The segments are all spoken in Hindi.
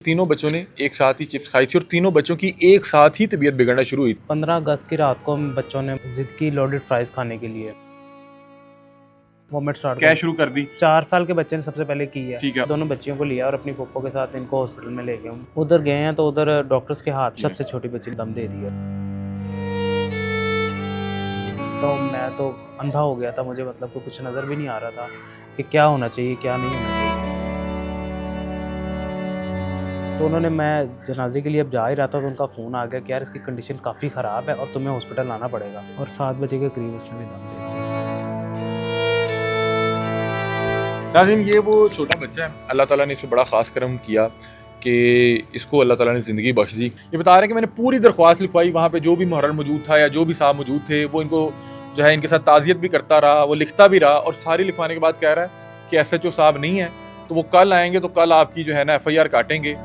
तीनों बच्चों ने एक साथ ही चिप्स खाई थी और तीनों बच्चों की एक साथ ही तबीयत बिगड़ना शुरू हुई। 15 अगस्त की रात को बच्चों ने जिद की लॉडेड फ्राइज खाने के लिए। वॉमिट स्टार्ट क्या कर शुरू कर दी? 4 साल के बच्चे ने सबसे पहले की है। ठीक है। दोनों बच्चियों को लिया और अपनी पप्पो के साथ इनको हॉस्पिटल में ले गए। उधर गए हैं तो उधर डॉक्टर्स के हाथ सबसे छोटी बच्ची ने दम दे दिया। तो मैं तो अंधा हो गया था, मुझे मतलब को कुछ नज़र भी नहीं आ रहा था कि क्या होना चाहिए क्या नहीं होना चाहिए। तो उन्होंने, मैं जनाजे के लिए अब जा ही रहा था तो उनका फ़ोन आ गया कि यार इसकी कंडीशन काफ़ी ख़राब है और तुम्हें हॉस्पिटल आना पड़ेगा। और 7 बजे के करीब उसने भी दम दे दिया। नाज़रीन, ये वो छोटा बच्चा है, अल्लाह ताला ने इस पर बड़ा ख़ास करम किया कि इसको अल्लाह ताला ने ज़िंदगी बख्श दी। ये बता रहे हैं कि मैंने पूरी दरख्वास्त लिखवाई, वहाँ पे जो भी मुहर्रर मौजूद था या जो भी साहब मौजूद थे वो इनको जो है इनके साथ ताज़ियत भी करता रहा, वो लिखता भी रहा और सारी लिखवाने के बाद कह रहा है कि SHO साहब नहीं है तो वो कल आएंगे तो कल आपकी जो है ना FIR काटेंगे।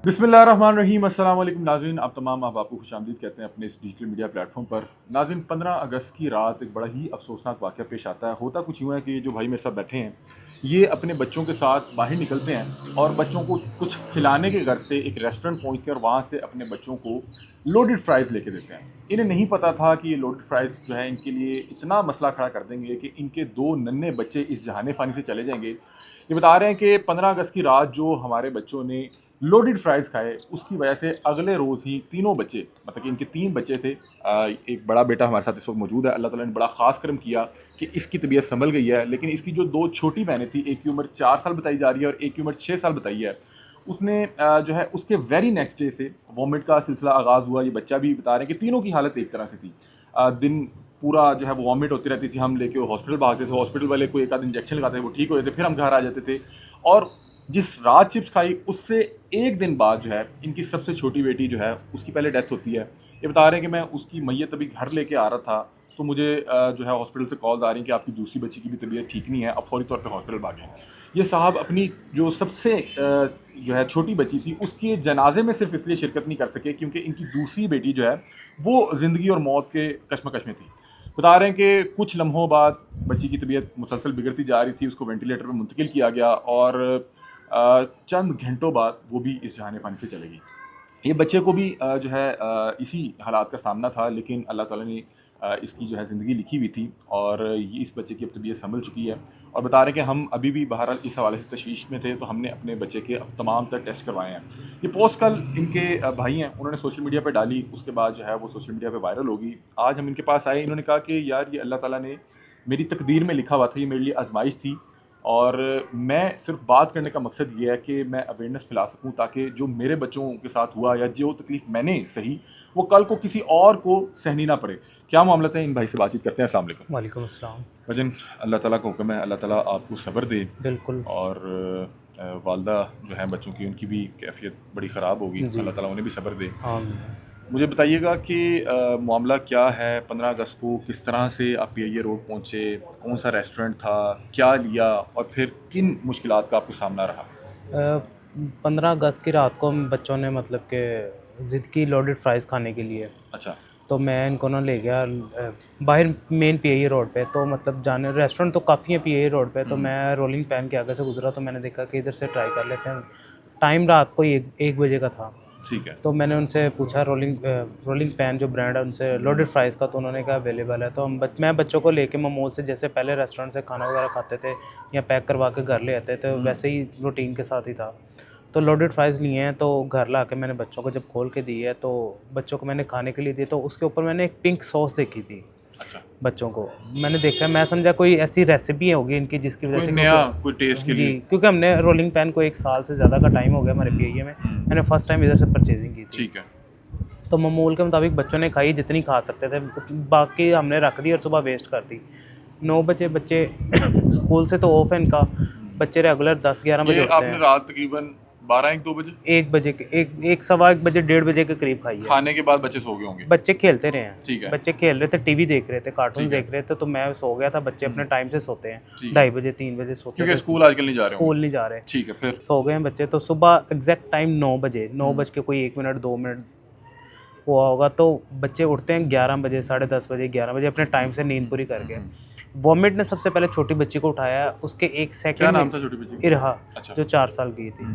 बिस्मिल्लाहिर्रहमानिर्रहीम, अस्सलाम वालेकुम नाज़रीन, आप तमाम आप आपको खुशामदीद कहते हैं अपने इस डिजिटल मीडिया प्लेटफॉर्म पर। नाज़रीन, 15 अगस्त की रात एक बड़ा ही अफसोसनाक वाक़या पेश आता है। होता कुछ यूँ है कि जो भाई मेरे साथ बैठे हैं ये अपने बच्चों के साथ बाहर निकलते हैं और बच्चों को कुछ खिलाने के घर से एक रेस्टोरेंट पहुँचते हैं और वहाँ से अपने बच्चों को लोडेड फ्राइज़ लेके देते हैं। इन्हें नहीं पता था कि ये लोडेड फ्राइज़ जो है इनके लिए इतना मसला खड़ा कर देंगे कि इनके 2 नन्हे बच्चे इस जहाने फ़ानी से चले जाएंगे। ये बता रहे हैं कि 15 अगस्त की रात जो हमारे बच्चों ने लोडेड फ्राइज़ खाए उसकी वजह से अगले रोज़ ही तीनों बच्चे, मतलब कि इनके 3 बच्चे थे, एक बड़ा बेटा हमारे साथ इस वक्त मौजूद है, अल्लाह ताला ने बड़ा ख़ास करम किया कि इसकी तबीयत संभल गई है। लेकिन इसकी जो 2 छोटी बहनें थी, एक की उम्र 4 साल बताई जा रही है और एक की उम्र 6 साल बताई है, उसने जो है उसके वेरी नेक्स्ट डे से वॉमिट का सिलसिला आगाज़ हुआ। ये बच्चा भी बता रहे हैं कि तीनों की हालत एक तरह से थी। दिन पूरा जो है वो वॉमिट होती रहती थी, हम लेके हॉस्पिटल भागते थे, हॉस्पिटल वाले कोई एक आध इंजेक्शन लगाते थे, वो ठीक हो जाते, फिर हम घर आ जाते थे। और जिस रात चिप्स खाई उससे एक दिन बाद जो है इनकी सबसे छोटी बेटी जो है उसकी पहले डेथ होती है। ये बता रहे हैं कि मैं उसकी मैयत अभी घर लेके आ रहा था तो मुझे जो है हॉस्पिटल से कॉल आ रही कि आपकी दूसरी बच्ची की भी तबीयत ठीक नहीं है, अब फौरी तौर पे हॉस्पिटल भागें। ये साहब अपनी जो सबसे जो है छोटी बच्ची थी उसके जनाजे में सिर्फ इसलिए शिरकत नहीं कर सके क्योंकि इनकी दूसरी बेटी जो है वो ज़िंदगी और मौत के कश्मकश में थी। बता रहे हैं कि कुछ लम्हों बाद बच्ची की तबीयत मुसलसल बिगड़ती जा रही थी, उसको वेंटिलेटर पर मुंतकिल किया गया और चंद घंटों बाद वो भी इस जहान फ़ानी से चले गई। ये बच्चे को भी जो है इसी हालात का सामना था, लेकिन अल्लाह ताला ने इसकी जो है ज़िंदगी लिखी हुई थी और ये इस बच्चे की अब तबीयत संभल चुकी है। और बता रहे हैं कि हम अभी भी बहरहाल इस हवाले से तशवीश में थे तो हमने अपने बच्चे के अब तमाम तर टेस्ट करवाए हैं। ये पोस्ट कल इनके भाई हैं उन्होंने सोशल मीडिया पर डाली, उसके बाद जो है वो सोशल मीडिया पर वायरल होगी। आज हम इनके पास आए, इन्होंने कहा कि यार ये अल्लाह ताला ने मेरी तकदीर में लिखा हुआ था, ये मेरे लिए आजमाइश थी और मैं सिर्फ बात करने का मकसद ये है कि मैं अवेयरनेस फैला सकूं ताकि जो मेरे बच्चों के साथ हुआ या जो तकलीफ़ मैंने सही वो कल को किसी और को सहनी ना पड़े। क्या मामला है, इन भाई से बातचीत करते हैं। अस्सलाम वालेकुम। वालेकुम अस्सलाम। भजन, अल्लाह ताला का हुक्म है, अल्लाह ताला आपको सब्र दे। बिल्कुल और वालदा जो हैं बच्चों की उनकी भी कैफियत बड़ी ख़राब होगी, जी। अल्लाह ताला उन्हें भी सब्र दे। आमीन। मुझे बताइएगा कि मामला क्या है, 15 अगस्त को किस तरह से आप PIA रोड पहुँचे, कौन सा रेस्टोरेंट था, क्या लिया और फिर किन मुश्किलात का आपको सामना रहा? 15 अगस्त की रात को बच्चों ने मतलब कि ज़िद की लॉडेड फ्राइज़ खाने के लिए। अच्छा। तो मैं इनको ना ले गया बाहर मेन PIA रोड पे। तो मतलब जाने रेस्टोरेंट तो काफ़ी है PIA रोड पे। तो मैं रोलिंग पैन के आगे से गुजरा तो मैंने देखा कि इधर से ट्राई कर लेते हैं। टाइम रात को 1 बजे का था। ठीक है। तो मैंने उनसे पूछा रोलिंग पैन जो ब्रांड है उनसे लोडेड फ्राइज़ का, तो उन्होंने कहा अवेलेबल है। तो मैं बच्चों को लेके ममोल से जैसे पहले रेस्टोरेंट से खाना वगैरह खाते थे या पैक करवा के घर ले आते थे वैसे ही रूटीन के साथ ही था। तो लोडेड फ्राइज़ लिए हैं तो घर ला के मैंने बच्चों को जब खोल के दी है तो बच्चों को मैंने खाने के लिए दिए तो उसके ऊपर मैंने एक पिंक सॉस देखी थी। अच्छा। बच्चों को मैंने देखा, मैं समझा कोई ऐसी रेसिपी होगी इनकी जिसकी वजह से नया कोई टेस्ट के जी, लिए। क्योंकि हमने रोलिंग पैन को 1 साल से ज़्यादा का टाइम हो गया हमारे PIA में। मैंने फ़र्स्ट टाइम इधर से परचेजिंग की थी। ठीक है। तो मामूल के मुताबिक बच्चों ने खाई जितनी खा सकते थे, बाकी हमने रख दी और सुबह वेस्ट कर दी। 9 बजे बच्चे स्कूल से तो ऑफ है इनका, बच्चे रेगुलर 10-11 बजे ये उठते आपने हैं। रात तकरीबन 12-1-2 बजे 1 बजे के एक सवा 1 बजे 1:30 बजे के करीब खाई है। खाने के बाद बच्चे सो गए होंगे। बच्चे खेलते रहे हैं। ठीक है। बच्चे खेल रहे थे, टीवी देख रहे थे, कार्टून ठीक है। देख रहे थे। तो मैं सो गया था। बच्चे अपने टाइम से सोते हैं, ठीक है। 2:30 बजे 3 बजे सोते क्योंकि थे। स्कूल आजकल नहीं जा रहे स्कूल होंगे। नहीं जा रहे, ठीक है। फिर सो गए हैं बच्चे। तो सुबह एग्जैक्ट टाइम 9 बजे, 9 बज के कोई 1 मिनट 2 मिनट हुआ होगा तो बच्चे उठते हैं 11 बजे, 10:30 बजे, 11 बजे अपने टाइम से नींद पूरी करके। वॉमिट ने सबसे पहले छोटी बच्ची को उठाया, उसके एक क्या सेकंड नाम में था छोटी बच्ची का? इरहा, अच्छा। जो 4 साल की थी।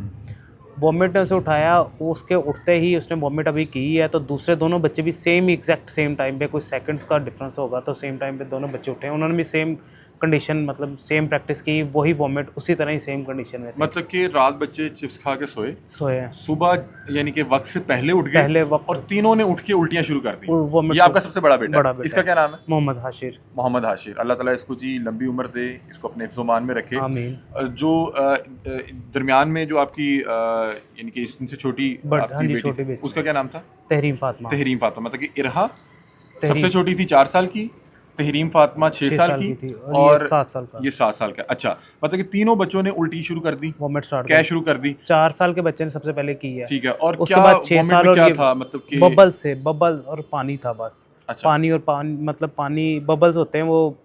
वॉमिट ने उसे उठाया, उसके उठते ही उसने वॉमिट अभी की है, तो दूसरे दोनों बच्चे भी सेम एग्जैक्ट सेम टाइम पे, कुछ सेकंड्स का डिफरेंस होगा, तो सेम टाइम पे दोनों बच्चे उठे, उन्होंने भी सेम कंडीशन मतलब सेम प्रैक्टिस की, वही वॉमिट उसी तरह ही सेम कंडीशन में थे। मतलब कि रात बच्चे चिप्स खा के सोए, सोए हैं सुबह यानी कि वक्त से पहले उठ गए, पहले वक्त और तीनों ने उठ के उल्टियां शुरू कर दी। वॉमिट। ये आपका सबसे बड़ा बेटा बड़ा है। बेटा इसका क्या नाम है? मोहम्मद हाशिर। मोहम्मद हाशिर। अल्लाह ताला इसको जी लंबी उम्र दे, इसको अपने हिफ्ज़-ओ-मान में रखे। आमीन। जो दरमियान में जो आपकी यानी कि इनसे छोटी हाँ आपकी जी, बेटी छोटी थी, बेटी। उसका क्या नाम था? तहरीम फातिमा। तहरीम फातिमा। मतलब कि इरहा तहरीम सबसे छोटी थी 4 साल की, तहरीम फातिमा 6 6 साल साल की, की थी, और और ये 7 साल का। ये 7 साल का। अच्छा, मतलब कि तीनों बच्चों ने उल्टी शुरू कर दी, वॉमिट स्टार्ट क्या कर शुरू कर दी? 4 साल के बच्चे ने सबसे पहले की है। ठीक है। और उसके क्या बाद 6 वॉमिट साल में और क्या ये था? मतलब कि बबल और पानी था बस। अच्छा। पानी और पानी मतलब पानी, बबल्स होते हैं वो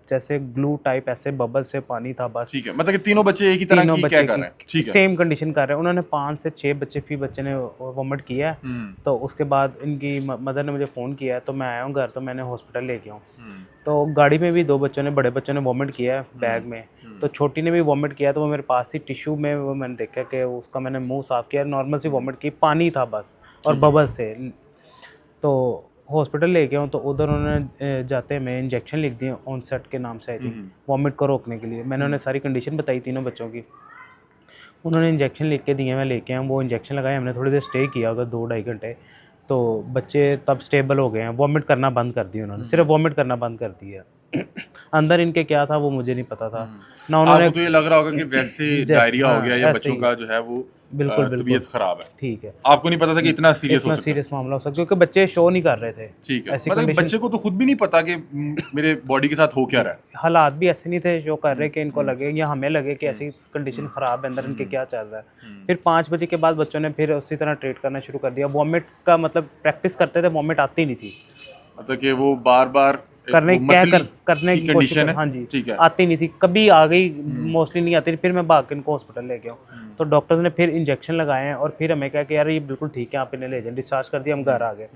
जैसे ग्लू टाइप, ऐसे बबल से पानी था बस। ठीक है। मतलब कि तीनों बच्चे एक ही तरह तीनों की क्या बच्चे कर रहे हैं? की ठीक है। सेम कंडीशन कर रहे हैं। उन्होंने 5 से 6 बच्चे फी बच्चे ने वॉमिट किया है। तो उसके बाद इनकी मदर ने मुझे फ़ोन किया है, तो मैं आया हूँ घर, तो मैंने हॉस्पिटल लेके आऊँ। तो गाड़ी में भी 2 बच्चों ने, बड़े बच्चों ने वॉमिट किया है बैग में, तो छोटी ने भी वॉमिट किया, तो वो मेरे पास थी टिश्यू में, वो मैंने देखा कि उसका मैंने मुंह साफ़ किया, नॉर्मल सी वॉमिट की, पानी था बस और बबल से। तो हॉस्पिटल ले गया हूँ, तो उधर उन्होंने जाते में इंजेक्शन लिख दिए ऑनसेट के नाम से, आई थिंक, वॉमिट को रोकने के लिए। मैंने उन्हें सारी कंडीशन बताई तीनों बच्चों की, उन्होंने इंजेक्शन लिख के दिए, मैं लेके आया, वो इंजेक्शन लगाए, हमने थोड़ी देर स्टे किया उधर 2-2.5 घंटे, तो बच्चे तब स्टेबल हो गए हैं। वॉमिट करना बंद कर दिया उन्होंने, सिर्फ वॉमिट करना बंद कर दिया। अंदर इनके क्या था वो मुझे नहीं पता था ना, उन्होंने आपको तो ये लग रहा होगा कि वैसे डायरिया हो गया, या ऐसे बच्चों ही। का जो है वो बिल्कुल बिल्कुल तबीयत खराब है। ठीक है। आपको नहीं पता था कि इतना सीरियस हो इतना सकता है? सीरियस मामला हो सकता, क्योंकि बच्चे शो नहीं कर रहे थे। ठीक है। ऐसी मतलब कंडीशन, बच्चे को तो खुद भी नहीं पता कि मेरे बॉडी के साथ हो क्या रहा है। हालात भी ऐसे नहीं थे शो कर रहे कि इनको लगे या हमें लगे कि ऐसी कंडीशन ख़राब है अंदर, इनके क्या चल रहा है। फिर 5 बजे के बाद बच्चों ने फिर उसी तरह ट्रीट करना शुरू कर दिया। वॉमिट का मतलब प्रैक्टिस करते थे, वॉमिट आती नहीं थी, मतलब कि वो बार बार करने करने की कोशिश कंडीशन है। हाँ जी, ठीक है। आती नहीं थी, कभी आ गई, मोस्टली नहीं आती थी। फिर मैं भाग के इनको हॉस्पिटल ले गया हूँ, तो डॉक्टर्स ने फिर इंजेक्शन लगाए हैं, और फिर हमें कहा कि यार ये बिल्कुल ठीक है, आप इन्हें ले जाएं, डिस्चार्ज कर दिया, हम घर आ गए।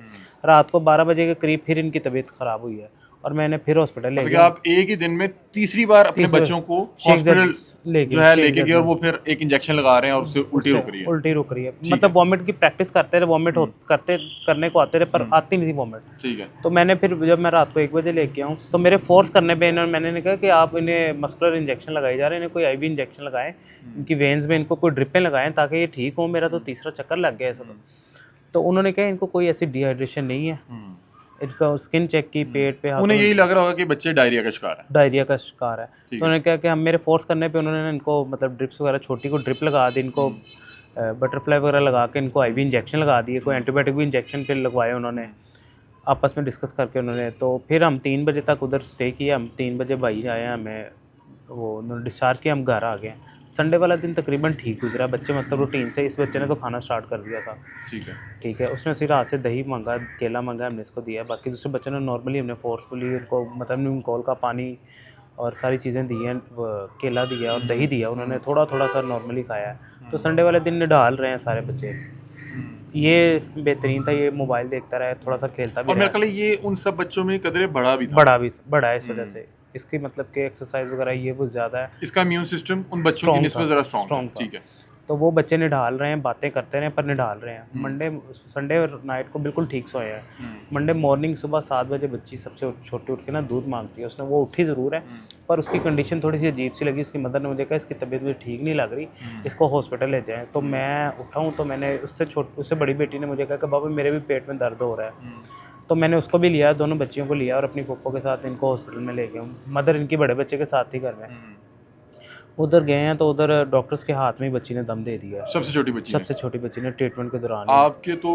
रात को 12 बजे के करीब फिर इनकी तबीयत ख़राब हुई है, और मैंने फिर हॉस्पिटल ले मतलब कि गया। आप एक ही दिन में तीसरी बार अपने बच्चों को हॉस्पिटल जो है लेके गए, और वो फिर एक इंजेक्शन लगा रहे हैं और उससे उल्टी रुक रही है। उल्टी रुक रही है, मतलब वॉमिट की प्रैक्टिस करते रहे, वॉमिट करने को आते रहे, पर आती नहीं थी वॉमिट। ठीक है। तो मैंने फिर जब मैं रात को 1 बजे लेके आऊँ, तो मेरे फोर्स करने पे मैंने कहा कि आप इन्हें मस्कुलर इंजेक्शन लगाए जा रहे हैं, इन्हें कोई आईवी इंजेक्शन लगाएं, इनकी वेन्स में इनको कोई ड्रिपें लगाएं, ताकि ये ठीक हो। मेरा तो तीसरा चक्कर लग गया ऐसा। तो उन्होंने कहा इनको कोई ऐसी डिहाइड्रेशन नहीं है, इनका स्किन चेक की, पेट पे, उन्हें यही लग रहा होगा कि बच्चे डायरिया का शिकार है। डायरिया का शिकार है। तो उन्होंने कहा कि हम, मेरे फोर्स करने पे उन्होंने इनको मतलब ड्रिप्स वगैरह, छोटी को ड्रिप लगा दी, इनको बटरफ्लाई वगैरह लगा के इनको आईवी इंजेक्शन लगा दिए, कोई एंटीबायोटिक भी इंजेक्शन फिर लगवाए उन्होंने, आपस में डिस्कस करके उन्होंने। तो फिर हम 3 बजे तक उधर स्टे किया, हम 3 बजे भाई आए, हमें वो उन्होंने डिस्चार्ज किया, हम घर आ गए। संडे वाला दिन तकरीबन ठीक गुजरा, बच्चे मतलब रूटीन से, इस बच्चे ने तो खाना स्टार्ट कर दिया था। ठीक है। उसने उसी रात से दही मांगा, केला मांगा, हमने इसको दिया। बाकी दूसरे बच्चों ने नॉर्मली हमने फोर्सफुली उनको मतलब नीमकोल का पानी और सारी चीज़ें दी हैं, केला दिया और दही दिया, उन्होंने थोड़ा थोड़ा सा नॉर्मली खाया है। तो संडे वाले दिन निढाल रहे हैं सारे बच्चे। ये बेहतरीन था, ये मोबाइल देखता रहा, थोड़ा सा खेलता भी और मेरे रहा। ख्याल है ये उन सब बच्चों में कदरे बड़ा है इस वजह से, इसकी मतलब कि एक्सरसाइज वगैरह ये वो ज़्यादा है, इसका इम्यून सिस्टम उन बच्चों की निस्बत ज़रा स्ट्रॉन्ग था। ठीक है। तो वो बच्चे निढाल रहे हैं, बातें करते रहे, पर निढाल रहे हैं। संडे नाइट को बिल्कुल ठीक सोए हैं। मंडे मॉर्निंग सुबह 7 बजे बच्ची सबसे छोटी उठ के ना दूध मांगती है, उसने वो उठी ज़रूर है, पर उसकी कंडीशन थोड़ी सी अजीब सी लगी। उसकी मदर ने मुझे कहा इसकी तबीयत भी ठीक नहीं लग रही, इसको हॉस्पिटल ले जाएं। तो मैं उठा हूँ, तो मैंने उससे बड़ी बेटी ने मुझे कहा कि बाबा मेरे भी पेट में दर्द हो रहा है। तो मैंने उसको भी लिया, दोनों बच्चियों को लिया, और अपनी पप्पो के साथ इनको हॉस्पिटल में ले गया हूँ। मदर इनकी बड़े बच्चे के साथ ही घर में उधर गए हैं, तो उधर डॉक्टर्स के हाथ में ही बच्ची ने दम दे दिया। सबसे छोटी बच्ची ने ट्रीटमेंट के दौरान। आपके तो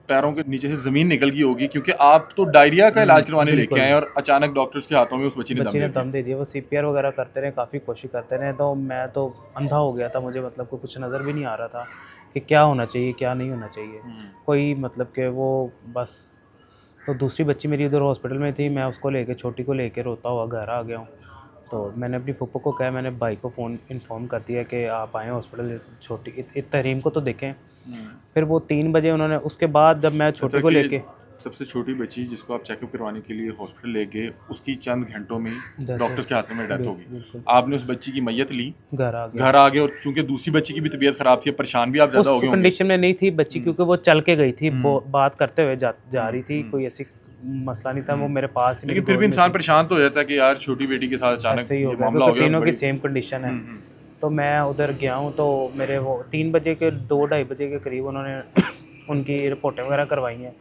पैरों के नीचे से ज़मीन निकल गई होगी, क्योंकि आप तो डायरिया का इलाज करवाने लेके आए और अचानक डॉक्टर्स के हाथों में उस बच्ची ने दम दे दिया। वो CPR वगैरह करते रहे, काफ़ी कोशिश करते रहे, तो मैं तो अंधा हो गया था, मुझे मतलब को कुछ नज़र भी नहीं आ रहा था कि क्या होना चाहिए क्या नहीं होना चाहिए, कोई मतलब कि वो बस। तो दूसरी बच्ची मेरी उधर हॉस्पिटल में थी, मैं उसको लेके, छोटी को लेके रोता हुआ घर आ गया हूँ। तो मैंने अपनी फूफो को कहा, मैंने भाई को फ़ोन इन्फॉर्म कर दिया कि आप आएँ हॉस्पिटल, छोटी तहरीम को तो देखें। फिर वो 3 बजे उन्होंने, उसके बाद जब मैं छोटी को लेके सबसे छोटी बच्ची जिसको आप चेकअप करवाने के लिए हॉस्पिटल ले गए, उसकी चंद घंटों में Death डॉक्टर हो- के हाथ में डेथ हो गई। बिल्कुल आपने उस बच्ची की मैयत ली, घर आ गया। घर आ गए, और चूंकि दूसरी बच्ची की भी तबीयत खराब थी, परेशान भी आप ज्यादा हो उस गए होंगे। कंडीशन में नहीं थी बच्ची क्योंकि वो चल के गई थी, बात करते हुए जा रही थी, हम्म। कोई ऐसी मसला नहीं था, वो मेरे पास ही मेरी लेकिन फिर गोद भी में इंसान थी। परेशान तो हो जाता है कि यार छोटी बेटी के साथ अचानक ऐसे ही हो ये गया मामला हो क्योंकि गया। तीनों की बड़ी सेम कंडीशन है। हम्म। तो मैं उधर गया हूँ, तो मेरे वो 3 बजे के 2-2:30 बजे के करीब उन्होंने उनकी रिपोर्टें वगैरह करवाई हैं।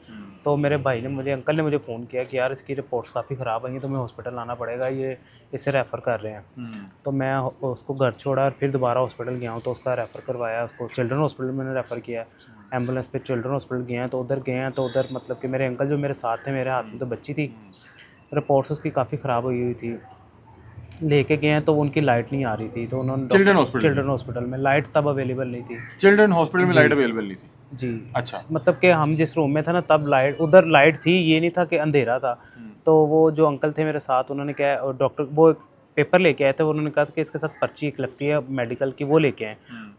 तो मेरे भाई ने मुझे, अंकल ने मुझे फ़ोन किया कि यार इसकी रिपोर्ट्स काफ़ी ख़राब आई हैं, तुम्हें हॉस्पिटल आना पड़ेगा, ये इसे रेफ़र कर रहे हैं। तो मैं उसको घर छोड़ा और फिर दोबारा हॉस्पिटल गया हूँ, तो उसका रेफ़र करवाया, उसको चिल्ड्रन हॉस्पिटल मैंने रेफ़र किया। एम्बुलेंस पे चिल्ड्रन हॉस्पिटल गए हैं, तो उधर गए हैं, तो उधर मतलब कि मेरे अंकल जो मेरे साथ थे, मेरे हाथ में तो बच्ची थी, रिपोर्ट्स उसकी काफ़ी ख़राब हुई हुई थी। लेके गए हैं तो उनकी लाइट नहीं आ रही थी, तो उन्होंने चिल्ड्रन हॉस्पिटल में लाइट तब अवेलेबल नहीं थी। चिल्ड्रन हॉस्पिटल में लाइट अवेलेबल नहीं थी? जी। अच्छा। मतलब कि हम जिस रूम में था ना, तब लाइट, उधर लाइट थी, ये नहीं था कि अंधेरा था। तो वो जो अंकल थे मेरे साथ, उन्होंने क्या, और डॉक्टर वो एक पेपर लेके आए थे, उन्होंने कहा कि इसके साथ पर्ची एक लगती है मेडिकल की, वो लेके आए।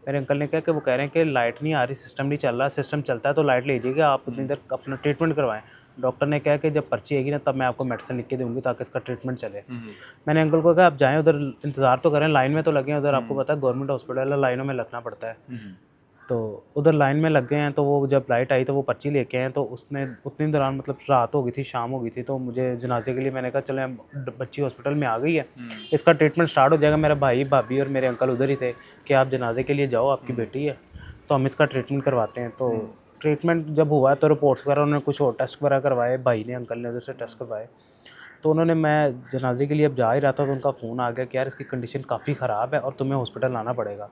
मेरे अंकल ने कहा कि वो कह रहे हैं कि लाइट नहीं आ रही, सिस्टम नहीं चल रहा, सिस्टम चलता है तो लाइट ले जाइएगा, आप उतनी देर अपना ट्रीटमेंट करवाएं। डॉक्टर ने कहा कि जब पर्ची आएगी ना, तब मैं आपको मेडिसिन लिख के दूंगी ताकि इसका ट्रीटमेंट चले। मैंने अंकल को कहा आप जाएँ उधर, इंतज़ार तो करें, लाइन में तो लगे हैं उधर, आपको पता है गवर्नमेंट हॉस्पिटल है, लाइनों में लगना पड़ता है। तो उधर लाइन में लग गए हैं, तो वो जब लाइट आई तो वो पर्ची लेके आए, तो उसने उतनी दौरान मतलब रात हो गई थी, शाम हो गई थी, तो मुझे जनाजे के लिए मैंने कहा चले, बच्ची हॉस्पिटल में आ गई है, इसका ट्रीटमेंट स्टार्ट हो जाएगा। मेरा भाई, भाभी और मेरे अंकल उधर ही थे कि आप जनाजे के लिए जाओ, आपकी बेटी है, तो हम इसका ट्रीटमेंट करवाते हैं। तो ट्रीटमेंट जब हुआ तो रिपोर्ट्स वगैरह उन्होंने कुछ और टेस्ट वगैरह करवाए, भाई ने, अंकल ने उधर से टेस्ट करवाए। तो उन्होंने, मैं जनाजे के लिए अब जा ही रहा था तो उनका फ़ोन आ गया कि यार इसकी कंडीशन काफ़ी ख़राब है और तुम्हें हॉस्पिटल आना पड़ेगा।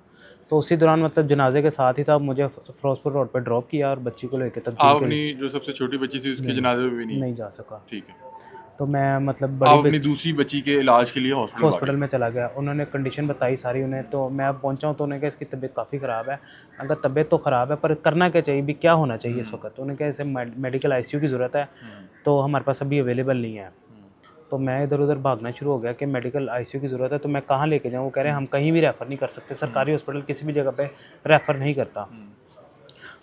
तो उसी दौरान मतलब जनाजे के साथ ही था, मुझे फिरोजपुर रोड पे ड्रॉप किया और बच्ची को लेकर तक आप अपनी जो सबसे छोटी बच्ची थी उसके जनाजे में भी नहीं जा सका। ठीक है। तो मैं मतलब आप बड़ी अपनी दूसरी बच्ची के इलाज के लिए हॉस्पिटल में चला गया, उन्होंने कंडीशन बताई सारी उन्हें। तो मैं अब पहुंचा हूँ तो उन्होंने कहा इसकी तबीयत काफ़ी ख़राब है। अगर तबीयत तो ख़राब है पर करना क्या चाहिए भी, क्या होना चाहिए इस वक्त? तो उन्होंने कहा इसे मेडिकल ICU की ज़रूरत है, तो हमारे पास अभी अवेलेबल नहीं है। तो मैं इधर उधर भागना शुरू हो गया कि मेडिकल ICU की ज़रूरत है, तो मैं कहाँ लेके जाऊँ? वो कह रहे हैं हम कहीं भी रेफ़र नहीं कर सकते, सरकारी हॉस्पिटल किसी भी जगह पे रेफ़र नहीं करता।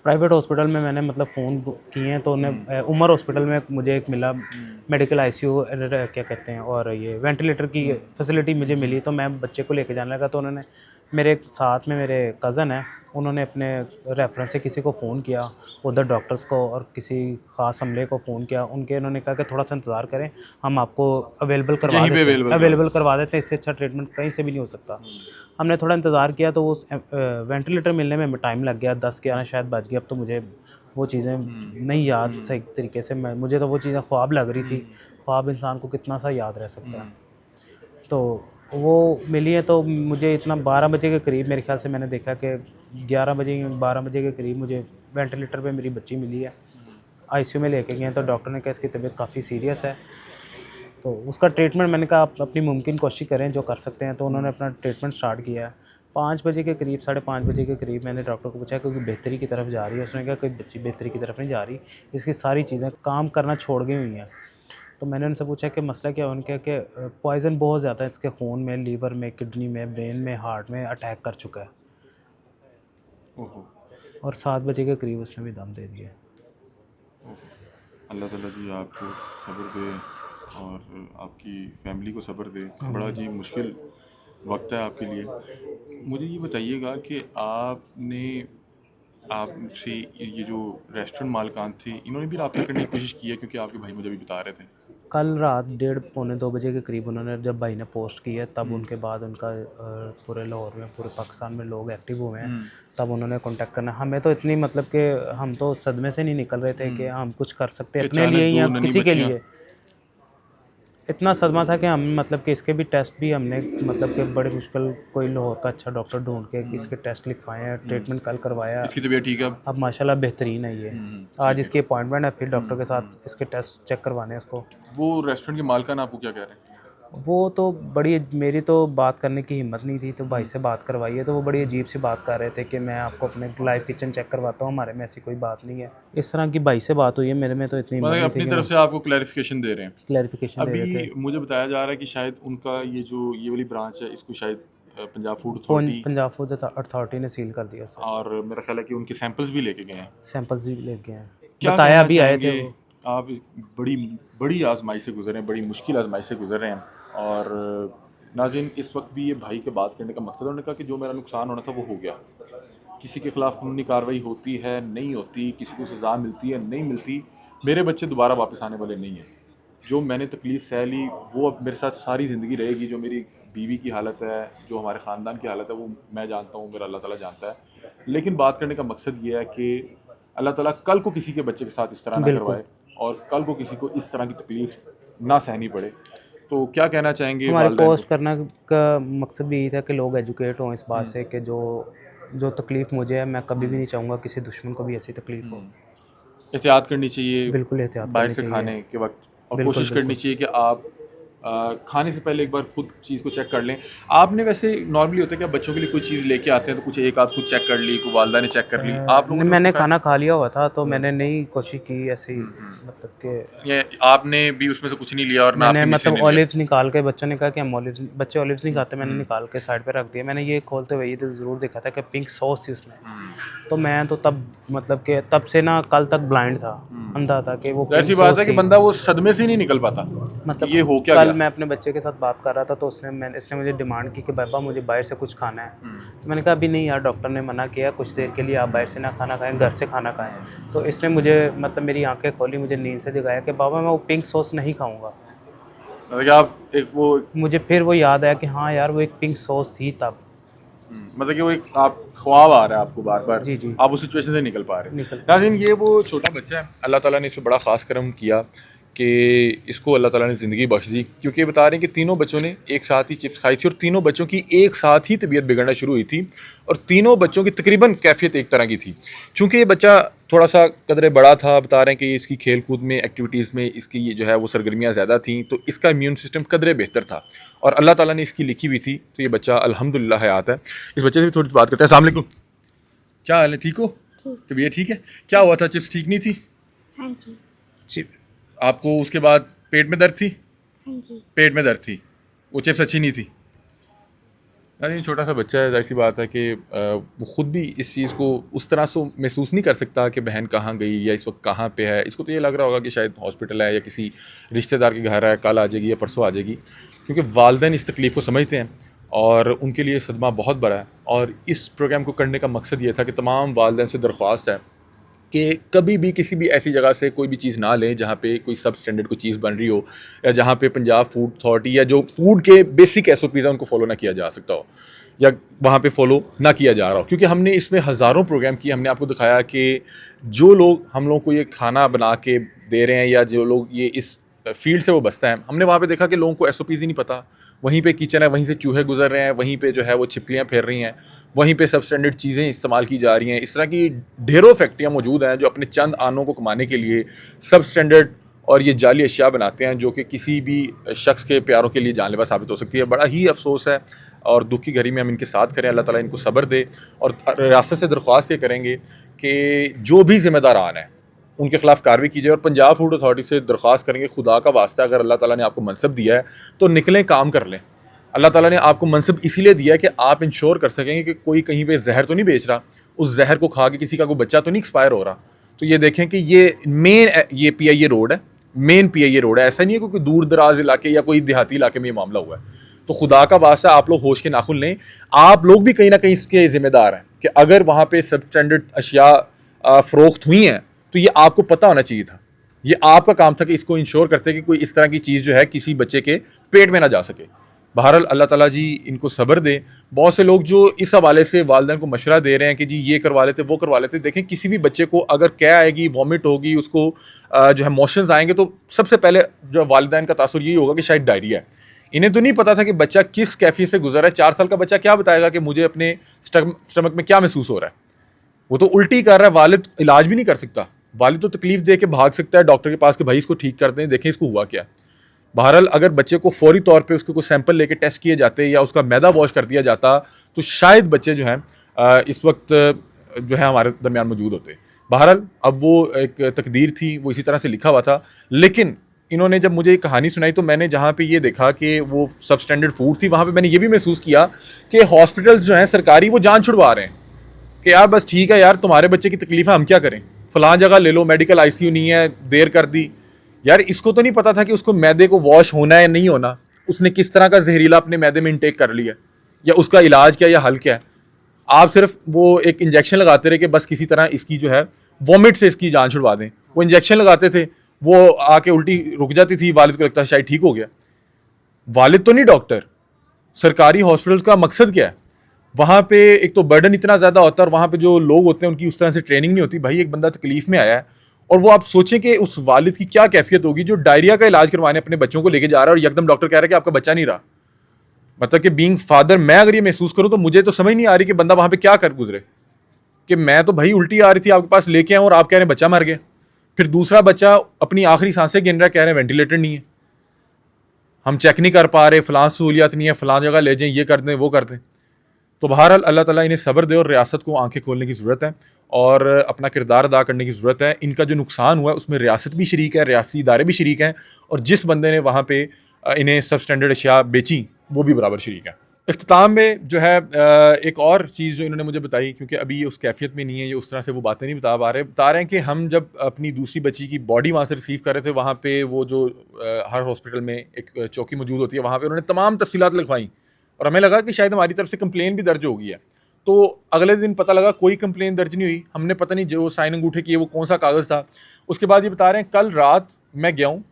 प्राइवेट हॉस्पिटल में मैंने मतलब फ़ोन किए हैं, तो उन्हें उमर हॉस्पिटल में मुझे एक मिला मेडिकल ICU, क्या कहते हैं, और ये वेंटिलेटर की फैसिलिटी मुझे मिली, तो मैं बच्चे को लेके जाने लगा। तो उन्होंने, मेरे साथ में मेरे कज़न हैं, उन्होंने अपने रेफरेंस से किसी को फ़ोन किया, उधर डॉक्टर्स को और किसी ख़ास अमले को फ़ोन किया, उन्होंने कहा कि थोड़ा सा इंतज़ार करें, हम आपको अवेलेबल करवा देते हैं, इससे अच्छा ट्रीटमेंट कहीं से भी नहीं हो सकता। हमने थोड़ा इंतज़ार किया, तो वो वेंटिलेटर मिलने में टाइम लग गया, 10-11 शायद बज गए। अब तो मुझे वो चीज़ें नहीं याद सही तरीके से, मुझे तो वो चीज़ें ख्वाब लग रही थी। ख्वाब इंसान को कितना सा याद रह सकता है। तो वो मिली है, तो मुझे इतना 12 बजे के करीब मेरे ख्याल से मैंने देखा कि 11 बजे 12 बजे के करीब मुझे वेंटिलेटर पे मेरी बच्ची मिली है। ICU में लेके गए, तो डॉक्टर ने कहा इसकी तबीयत काफ़ी सीरियस है, तो उसका ट्रीटमेंट, मैंने कहा आप अपनी मुमकिन कोशिश करें जो कर सकते हैं। तो उन्होंने अपना ट्रीटमेंट स्टार्ट किया है। 5 बजे के करीब, 5:30 बजे के करीब मैंने डॉक्टर को पूछा क्योंकि बेहतरी की तरफ जा रही है। उसने कहा कोई बच्ची बेहतरी की तरफ नहीं जा रही, इसकी सारी चीज़ें काम करना छोड़ गई हुई हैं। तो मैंने उनसे पूछा कि मसला क्या है? उनके कि पॉइज़न बहुत ज़्यादा है इसके खून में, लीवर में, किडनी में, ब्रेन में, हार्ट में अटैक कर चुका है। और 7 बजे के करीब उसने भी दम दे दिया। अल्लाह ताला जी आपको सब्र दे और आपकी फैमिली को सब्र दे। बड़ा जी मुश्किल वक्त है आपके लिए। मुझे ये बताइएगा कि आपसे ये जो रेस्टोरेंट मालकान थे, इन्होंने भी रब्ता करने की कोशिश की है? क्योंकि आपके भाई मुझे अभी बता रहे थे कल रात 1:30-2 बजे के करीब उन्होंने, जब भाई ने पोस्ट की है, तब उनके बाद उनका पूरे लाहौर में, पूरे पाकिस्तान में लोग एक्टिव हुए हैं, तब उन्होंने कांटेक्ट करना। हमें तो इतनी मतलब कि हम तो सदमे से नहीं निकल रहे थे कि हम कुछ कर सकते हैं अपने लिए या किसी के लिए। इतना सदमा था कि हम मतलब कि इसके भी टेस्ट भी हमने मतलब कि बड़ी मुश्किल कोई लाहौर का अच्छा डॉक्टर ढूंढ के इसके टेस्ट लिखवाए हैं, ट्रीटमेंट कल करवाया। इसकी तबीयत ठीक है अब माशाल्लाह बेहतरीन है ये। आज इसकी अपॉइंटमेंट है, फिर डॉक्टर के साथ इसके टेस्ट चेक करवाने हैं इसको। वो रेस्टोरेंट के मालकान आपको क्या कह रहे हैं? वो तो बड़ी, मेरी तो बात करने की हिम्मत नहीं थी, तो भाई से बात करवाई है, तो वो बड़ी अजीब सी बात कर रहे थे कि मैं आपको अपने लाइव किचन चेक करवाता हूँ, हमारे में ऐसी कोई बात नहीं है। इस तरह की भाई से बात हुई है, मेरे में तो इतनी हिम्मत नहीं थी। अपनी तरफ से आपको क्लैरिफिकेशन दे रहे हैं? क्लैरिफिकेशन दे रहे थे। अभी मुझे बताया जा रहा है कि शायद उनका ये वाली ब्रांच है, इसको शायद पंजाब फूड अथॉरिटी ने सील कर दिया सर। और मेरा ख्याल है कि उनके सैंपल्स भी लेके गए हैं। सैंपल्स भी ले गए हैं, क्या बताया कहना भी आए थे चाहेंगे वो। आप बड़ी बड़ी आजमाइश से गुजरे हैं, बड़ी मुश्किल आजमाइश से गुजर रहे हैं। और नाज़रीन, इस वक्त भी ये भाई के बात करने का मकसद, उन्होंने कहा कि जो मेरा नुकसान होना था वो हो गया। किसी के ख़िलाफ़ कानूनी कार्रवाई होती है, नहीं होती, किसी को सज़ा मिलती है, नहीं मिलती। मेरे बच्चे दोबारा वापस आने वाले नहीं हैं। जो मैंने तकलीफ़ सह ली वो अब मेरे साथ सारी ज़िंदगी रहेगी। जो मेरी बीवी की हालत है, जो हमारे ख़ानदान की हालत है, वो मैं जानता हूँ, मेरा अल्लाह ताला जानता है। लेकिन बात करने का मकसद ये है कि अल्लाह ताला कल को किसी के बच्चे के साथ इस तरह ना बिल्कुल। करवाए और कल को किसी को इस तरह की तकलीफ़ ना सहनी पड़े। तो क्या कहना चाहेंगे हमारे वालिदैन पोस्ट को? करने का मकसद भी यही था कि लोग एजुकेट हों इस बात से कि जो जो तकलीफ़ मुझे है, मैं कभी भी नहीं चाहूँगा किसी दुश्मन को भी ऐसी तकलीफ़ हो। एहतियात करनी चाहिए बिल्कुल एहतियात बाहर करनी से चाहिए। खाने के वक्त, और बिल्कुल, कोशिश करनी बिल्कुल। चाहिए कि आप खाने से पहले एक बार खुद चीज़ को चेक कर लें। आपने वैसे नॉर्मली होता है कि आप बच्चों के लिए कोई चीज़ लेके आते हैं तो कुछ एक आप खुद चेक कर ली, कोई वालदा ने चेक कर ली, आप लोगों नहीं, ने मैंने उसको खाना खा लिया हुआ था तो मैंने नहीं कोशिश की ऐसी, मतलब कि ये आपने भी उसमें से कुछ नहीं लिया और ना मैंने आपकी मिसेज मतलब ने लिया? ऑलिव्स निकाल के, बच्चों ने कहा कि हम ऑलिव्स, बच्चे ऑलिव्स नहीं खाते, मैंने निकाल के साइड पे रख दिया। मैंने ये खोलते हुए ये तो ज़रूर देखा था कि पिंक सॉस थी उसमें। तो मैं तो तब मतलब कि तब से ना कल तक ब्लाइंड था, अंधा था कि वो तो ऐसी पिंक बात सॉस है कि थी। बंदा वो सदमे से ही नहीं निकल पाता मतलब कि ये हो क्या कल गया। मैं अपने बच्चे के साथ बात कर रहा था तो इसने मुझे डिमांड की बाबा मुझे बाहर से कुछ खाना है। तो मैंने कहा अभी नहीं यार, डॉक्टर ने मना किया कुछ देर के लिए आप बाहर से ना खाना खाएं, घर से खाना खाएं। तो इसने मुझे मतलब मेरी आंखें खोली, मुझे नींद से जगाया कि बाबा मैं वो पिंक सॉस नहीं खाऊंगा। मतलब कि आप एक वो मुझे फिर वो याद आया कि हाँ यार वो एक पिंक सॉस थी तब। मतलब कि वो एक आप ख्वाब आ रहा है आपको बार बार, जी जी। आप उस सिचुएशन से निकल पा रहे हैं। निकल। नाज़रीन, ये वो छोटा बच्चा है, अल्लाह ताला ने इस पे बड़ा ख़ास करम किया कि इसको अल्लाह ताला ने ज़िंदगी बख्श दी। क्योंकि बता रहे हैं कि तीनों बच्चों ने एक साथ ही चिप्स खाई थी और तीनों बच्चों की एक साथ ही तबीयत बिगड़ना शुरू हुई थी और तीनों बच्चों की तकरीबन कैफियत एक तरह की थी। चूँकि ये बच्चा थोड़ा सा कदरे बड़ा था, बता रहे हैं कि इसकी खेल कूद में, एक्टिविटीज़ में इसकी ये जो है वो सरगर्मियाँ ज़्यादा थी, तो इसका इम्यून सिस्टम कदरे बेहतर था और अल्लाह ताला ने इसकी लिखी हुई थी। तो ये बच्चा अल्हम्दुलिल्लाह हयात है। इस बच्चे से भी थोड़ी सी बात करते हैं। अस्सलाम वालेकुम, क्या हाल है, ठीक हो? तबीयत ठीक है? क्या हुआ था, चिप्स ठीक नहीं थी? हाँ जी। जी। आपको उसके बाद पेट में दर्द थी? हाँ जी। पेट में दर्द थी, वो चिप्स अच्छी नहीं थी? यानी छोटा सा बच्चा है, जाहिर सी बात है कि वो ख़ुद भी इस चीज़ को उस तरह से महसूस नहीं कर सकता कि बहन कहाँ गई या इस वक्त कहाँ पे है। इसको तो ये लग रहा होगा कि शायद हॉस्पिटल है या किसी रिश्तेदार के घर है, कल आ जाएगी या परसों आ जाएगी। क्योंकि वालिदैन इस तकलीफ़ को समझते हैं और उनके लिए सदमा बहुत बड़ा है। और इस प्रोग्राम को करने का मकसद ये था कि तमाम वालिदैन से दरख्वास्त है कि कभी भी किसी भी ऐसी जगह से कोई भी चीज़ ना लें जहाँ पे कोई सब स्टैंडर्ड कोई चीज़ बन रही हो या जहाँ पे पंजाब फूड अथॉरिटी या जो फूड के बेसिक SOPs हैं उनको फॉलो ना किया जा सकता हो या वहाँ पे फॉलो ना किया जा रहा हो। क्योंकि हमने इसमें हज़ारों प्रोग्राम किए, हमने आपको दिखाया कि जो लोग हम लोगों को ये खाना बना के दे रहे हैं या जो लोग ये इस फील्ड से वो बसता है, हमने वहाँ पे देखा कि लोगों को SOPs ही नहीं पता। वहीं पे किचन है, वहीं से चूहे गुजर रहे हैं, वहीं पे जो है वो छिपकलियाँ फेर रही हैं, वहीं पे सब स्टैंडर्ड चीज़ें इस्तेमाल की जा रही हैं। इस तरह की ढेरों फैक्ट्रियाँ मौजूद हैं जो अपने चंद आनों को कमाने के लिए सब स्टैंडर्ड और ये जाली अशिया बनाते हैं जो कि किसी भी शख्स के प्यारों के लिए जानलेवा साबित हो सकती है। बड़ा ही अफसोस है और दुख की घड़ी में हम इनके साथ करें, अल्लाह ताला इनको सब्र दे। और रियासत से दरख्वास्त ये करेंगे कि जो भी ज़िम्मेदारान हैं उनके खिलाफ कार्रवाई की जाए और पंजाब फूड अथॉरिटी से दरख्वास्त करेंगे, खुदा का वास्ता अगर अल्लाह ताला ने आपको मनसब दिया है तो निकलें, काम कर लें। अल्लाह ताला ने आपको मनसब इसीलिए दिया है कि आप इंश्योर कर सकेंगे कि कोई कहीं पे जहर तो नहीं बेच रहा, उस जहर को खा के किसी का कोई बच्चा तो नहीं एक्सपायर हो रहा। तो ये देखें कि ये मेन ये PIA रोड है, मेन PIA रोड है। ऐसा नहीं है कि कोई दूर दराज इलाके या कोई देहाती इलाके में ये मामला हुआ है। तो खुदा का वास्ता आप लोग होश के नाखुन लें। आप लोग भी कहीं ना कहीं इसके ज़िम्मेदार हैं कि अगर वहाँ पे सब स्टैंडर्ड अशिया फ़रोख्त हुई हैं तो ये आपको पता होना चाहिए था। ये आपका काम था कि इसको इंश्योर करते कि कोई इस तरह की चीज़ जो है किसी बच्चे के पेट में ना जा सके। बहरहाल अल्लाह ताला जी इनको सब्र दे। बहुत से लोग जो इस हवाले से वालिदैन को मशवरा दे रहे हैं कि जी ये करवा लेते, वो करवा लेते। देखें, किसी भी बच्चे को अगर क्या आएगी, वॉमिट होगी, उसको जो है मोशंस आएंगे, तो सबसे पहले जो वालिदैन का तासुर यही होगा कि शायद डायरिया है। इन्हें तो नहीं पता था कि बच्चा किस कैफियत से गुजर रहा है। 4 साल का बच्चा क्या बताएगा कि मुझे अपने स्टमक में क्या महसूस हो रहा है। वो तो उल्टी कर रहा है, वालिद इलाज भी नहीं कर सकता। वालिद तो तकलीफ दे के भाग सकता है डॉक्टर के पास कि भाई इसको ठीक कर दें, देखें इसको हुआ क्या। बहरहाल अगर बच्चे को फौरी तौर पे उसके कोई सैंपल लेके टेस्ट किए जाते या उसका मैदा वॉश कर दिया जाता तो शायद बच्चे जो हैं इस वक्त जो है हमारे दरमियान मौजूद होते। बहरहाल अब वो एक तकदीर थी, वो इसी तरह से लिखा हुआ था। लेकिन इन्होंने जब मुझे एक कहानी सुनाई तो मैंने जहाँ पे ये देखा कि वो सब स्टैंडर्ड फूड थी, वहाँ पे मैंने ये भी महसूस किया कि हॉस्पिटल्स जो हैं सरकारी वो जान छुड़वा रहे हैं कि यार बस ठीक है यार, तुम्हारे बच्चे की तकलीफ है, हम क्या करें। फ़लाँ जगह ले लो, मेडिकल आईसीयू नहीं है, देर कर दी। यार इसको तो नहीं पता था कि उसको मैदे को वॉश होना है या नहीं होना, उसने किस तरह का जहरीला अपने मैदे में इंटेक कर लिया, या उसका इलाज क्या या हल क्या है। आप सिर्फ वो एक इंजेक्शन लगाते रहे कि बस किसी तरह इसकी जो है वॉमिट से इसकी जान छुड़वा दें। वो इंजेक्शन लगाते थे, वो आके उल्टी रुक जाती थी, वालिद को लगता है शायद ठीक हो गया। वालिद तो नहीं डॉक्टर। सरकारी हॉस्पिटल्स का मकसद क्या है? वहाँ पे एक तो बर्डन इतना ज़्यादा होता है और वहाँ पे जो लोग होते हैं उनकी उस तरह से ट्रेनिंग नहीं होती। भाई एक बंदा तकलीफ़ में आया है और वो आप सोचें कि उस वालिद की क्या कैफियत होगी जो डायरिया का इलाज करवाने अपने बच्चों को लेके जा रहा है और एकदम डॉक्टर कह रहा है कि आपका बच्चा नहीं रहा। मतलब कि बीइंग फादर मैं अगर ये महसूस करूँ तो मुझे तो समझ नहीं आ रही कि बंदा वहाँ पे क्या कर गुजरे, कि मैं तो भाई उल्टी आ रही थी आपके पास लेके आऊँ और आप कह रहे हैं बच्चा मर गया। फिर दूसरा बच्चा अपनी आखिरी सांसें गिन रहा है, कह रहे हैं वेंटिलेटर नहीं है, हम चेक नहीं कर पा रहे, फ़लाँ सहूलियत नहीं है, फ़लाँ जगह ले जाएं, ये कर दें वो कर दें। तो बहरहाल अल्लाह ताला इन्हें सब्र दे और रियासत को आंखें खोलने की ज़रूरत है और अपना किरदार अदा करने की ज़रूरत है। इनका जो नुकसान हुआ है उसमें रियासत भी शरीक है, रियासी इदारे भी शरीक हैं और जिस बंदे ने वहाँ पे इन्हें सब स्टैंडर्ड अशिया बेची वो भी बराबर शरीक है। इख्तिताम में जो है एक और चीज़ जो इन्होंने मुझे बताई, क्योंकि अभी ये उस कैफियत में नहीं है, ये उस तरह से वो बातें नहीं बता रहे हैं कि हम जब अपनी दूसरी बच्ची की बॉडी वहाँ से रिसीव कर रहे थे, वहाँ पे वो जो हर हॉस्पिटल में एक चौकी मौजूद होती है, वहाँ पे उन्होंने तमाम तफसीलात लिखवाई और हमें लगा कि शायद हमारी तरफ से कंप्लेन भी दर्ज हो गई है। तो अगले दिन पता लगा कोई कंप्लेन दर्ज नहीं हुई। हमने पता नहीं जो साइन अंगूठे किए वो कौन सा कागज़ था। उसके बाद ये बता रहे हैं कल रात मैं गया हूँ,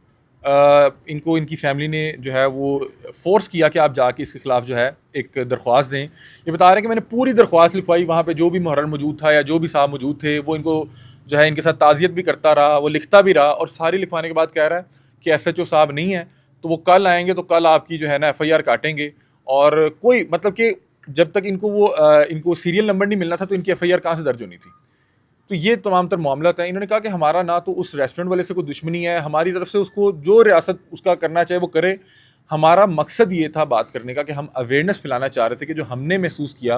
इनको इनकी फैमिली ने जो है वो फोर्स किया कि आप जाके इसके ख़िलाफ़ जो है एक दरख्वास्त दें। ये बता रहे हैं कि मैंने पूरी दरख्वास्त लिखवाई, वहाँ पे जो भी मुहर्रर मौजूद था या जो भी साहब मौजूद थे वो इनको जो है इनके साथ ताज़ियत भी करता रहा, वो लिखता भी रहा और सारी लिखवाने के बाद कह रहा है कि SHO साहब नहीं है तो वो कल आएंगे तो कल आपकी जो है ना FIR काटेंगे। और कोई मतलब कि जब तक इनको वो इनको सीरियल नंबर नहीं मिलना था तो इनकी FIR कहाँ से दर्ज होनी थी। तो ये तमाम तर मामला है। इन्होंने कहा कि हमारा ना तो उस रेस्टोरेंट वाले से कोई दुश्मनी है, हमारी तरफ से उसको जो रियासत उसका करना चाहे वो करे। हमारा मकसद ये था बात करने का कि हम अवेयरनेस फैलाना चाह रहे थे कि जो हमने महसूस किया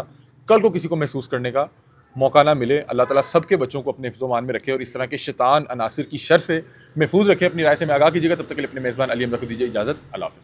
कल को किसी को महसूस करने का मौका ना मिले। अल्लाह ताला सबके बच्चों को अपने हिफ्ज़-ओ-मान में रखे और इस तरह के शैतान अनासिर की शर से महफूज रखे। अपनी राय से मैं आगाह कीजिएगा। तब तक के लिए अपने मेज़बान अली हमजा को दीजिए इजाज़त। अल्लाह हाफ़िज़।